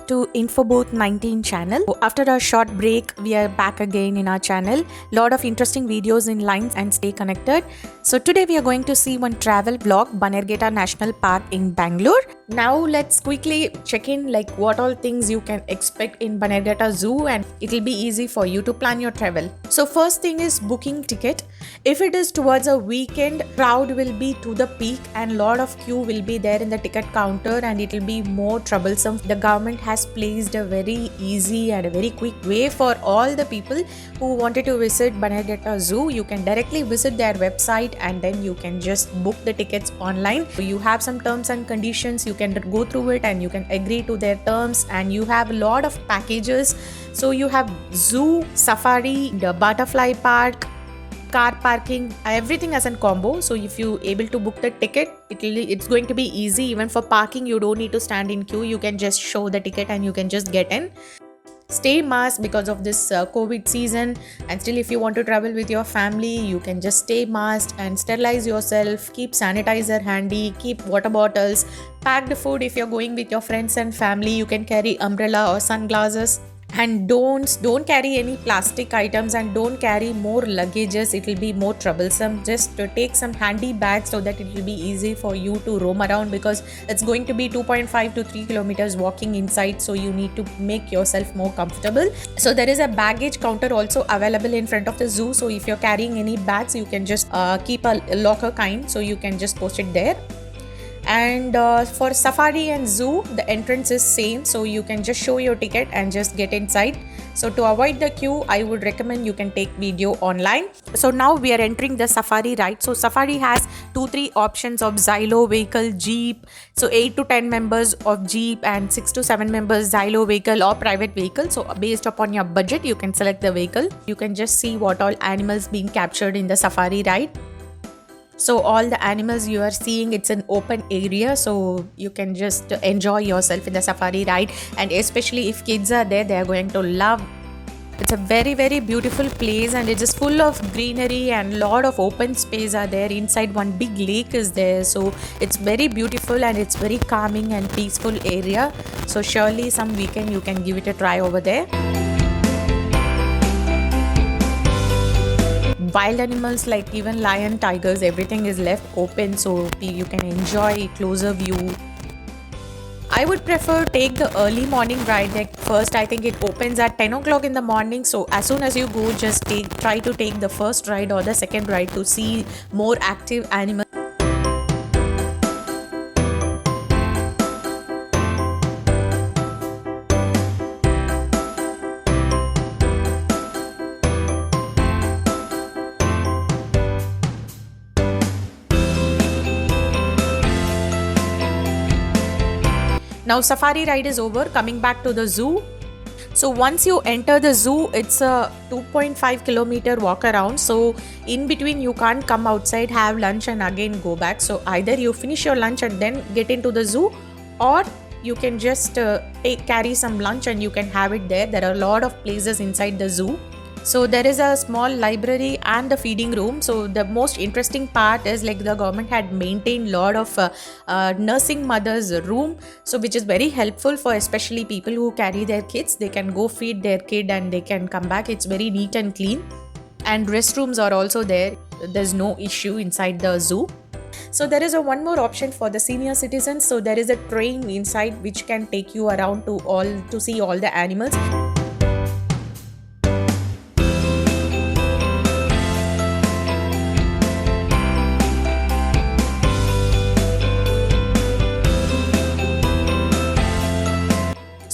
to Infobooth 19 channel. After a short break, we are back again in our channel. Lot of interesting videos in lines and stay connected. So today we are going to see one travel vlog, Bannerghatta National Park in Bangalore. Now let's quickly check in like what all things you can expect in Bannerghatta Zoo, and it will be easy for you to plan your travel. So first thing is booking ticket. If it is towards a weekend, crowd will be to the peak and lot of queue will be there in the ticket counter and it will be more troublesome. The government has placed a very easy and a very quick way for all the people who wanted to visit Bannerghatta Zoo. You can directly visit their website and then you can just book the tickets online. You have some terms and conditions, you can go through it and you can agree to their terms, and you have a lot of packages. So you have zoo, safari, the butterfly park, car parking, everything as a combo. So if you able to book the ticket, it's going to be easy. Even for parking, you don't need to stand in queue, you can just show the ticket and you can just get in. Stay masked because of this COVID season, and still if you want to travel with your family, you can just stay masked and sterilize yourself, keep sanitizer handy, keep water bottles, packed food. If you're going with your friends and family, you can carry umbrella or sunglasses. And don't carry any plastic items and don't carry more luggages, it will be more troublesome. Just take some handy bags so that it will be easy for you to roam around, because it's going to be 2.5 to 3 kilometers walking inside, so you need to make yourself more comfortable. So there is a baggage counter also available in front of the zoo, so if you're carrying any bags, you can just keep a locker kind, so you can just post it there. And for safari and zoo, the entrance is same, so you can just show your ticket and just get inside. So to avoid the queue, I would recommend you can take video online. So now we are entering the safari ride. So safari has 2-3 options of Xylo vehicle, jeep. So 8 to 10 members of jeep and 6 to 7 members Xylo vehicle or private vehicle. So based upon your budget, you can select the vehicle. You can just see what all animals being captured in the safari ride. So all the animals you are seeing, it's an open area, so you can just enjoy yourself in the safari ride, and especially if kids are there, they are going to love. It's a very beautiful place and it is full of greenery and lot of open space are there. Inside one big lake is there, so it's very beautiful and it's very calming and peaceful area. So surely some weekend you can give it a try over there. Wild animals like even lion, tigers, everything is left open, so you can enjoy closer view. I would prefer take the early morning ride. Like first, I think it opens at 10 o'clock in the morning. So as soon as you go, just try to take the first ride or the second ride to see more active animals. Now safari ride is over, coming back to the zoo. So once you enter the zoo, it's a 2.5 kilometer walk around. So in between you can't come outside, have lunch and again go back. So either you finish your lunch and then get into the zoo, or you can just carry some lunch and you can have it there. There are a lot of places inside the zoo. So there is a small library and the feeding room. So the most interesting part is like the government had maintained lot of nursing mothers room, so which is very helpful for especially people who carry their kids. They can go feed their kid and they can come back. It's very neat and clean, and restrooms are also there. There's no issue inside the zoo. So there is one more option for the senior citizens. So there is a train inside which can take you around to see all the animals.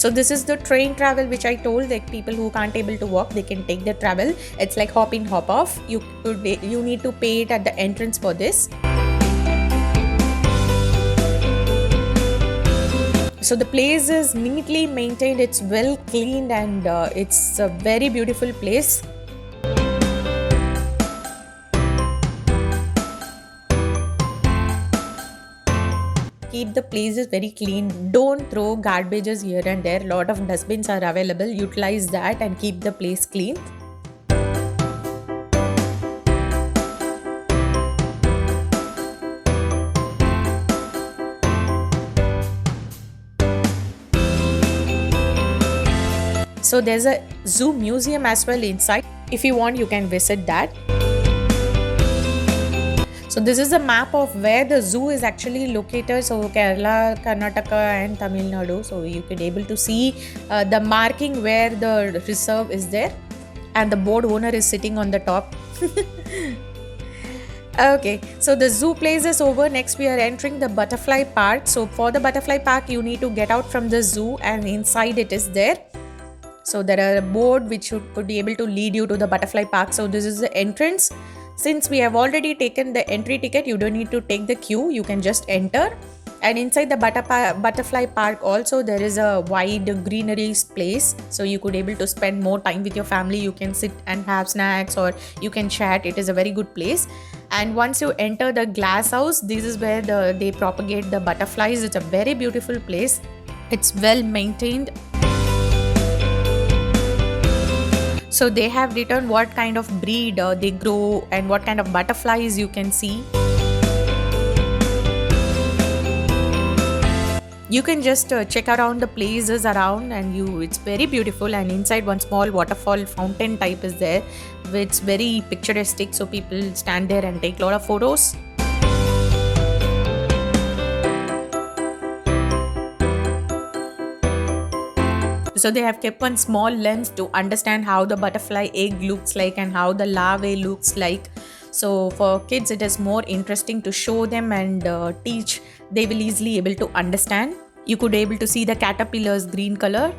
So this is the train travel which I told, like people who can't able to walk, they can take the travel. It's like hop in, hop off. You need to pay it at the entrance for this. So the place is neatly maintained, it's well cleaned, and it's a very beautiful place. Keep the places very clean. Don't throw garbages here and there. Lot of dustbins are available. Utilize that and keep the place clean. So there's a zoo museum as well inside. If you want, you can visit that. So this is a map of where the zoo is actually located. So Kerala, Karnataka and Tamil Nadu. So you can able to see the marking where the reserve is there, and the board owner is sitting on the top. Okay, so the zoo place is over. Next we are entering the butterfly park. So for the butterfly park, you need to get out from the zoo, and inside it is there. So there are a board which could be able to lead you to the butterfly park. So this is the entrance. Since we have already taken the entry ticket, you don't need to take the queue. You can just enter. And inside the butterfly park also there is a wide greenery place. So you could able to spend more time with your family. You can sit and have snacks, or you can chat. It is a very good place. And once you enter the glass house, this is where they propagate the butterflies. It's a very beautiful place. It's well maintained. So they have written what kind of breed they grow and what kind of butterflies you can see. You can just check around the places around, and it's very beautiful. And inside, one small waterfall fountain type is there, which is very picturesque. So people stand there and take a lot of photos. So they have kept one small lens to understand how the butterfly egg looks like and how the larvae looks like. So for kids, it is more interesting to show them and teach. They will easily able to understand. You could able to see the caterpillars green color.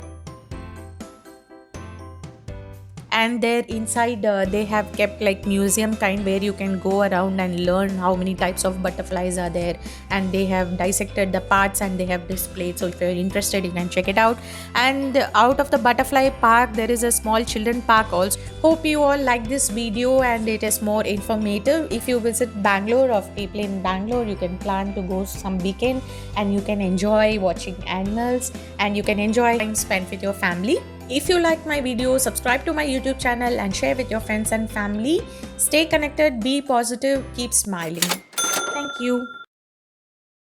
And there inside they have kept like museum kind, where you can go around and learn how many types of butterflies are there, and they have dissected the parts and they have displayed. So if you're interested, you can check it out. And out of the butterfly park, there is a small children park also. Hope you all like this video and it is more informative. If you visit Bangalore, or people in Bangalore, you can plan to go some weekend and you can enjoy watching animals and you can enjoy time spent with your family. If you like my video, subscribe to my YouTube channel and share with your friends and family. Stay connected, be positive, keep smiling. Thank you.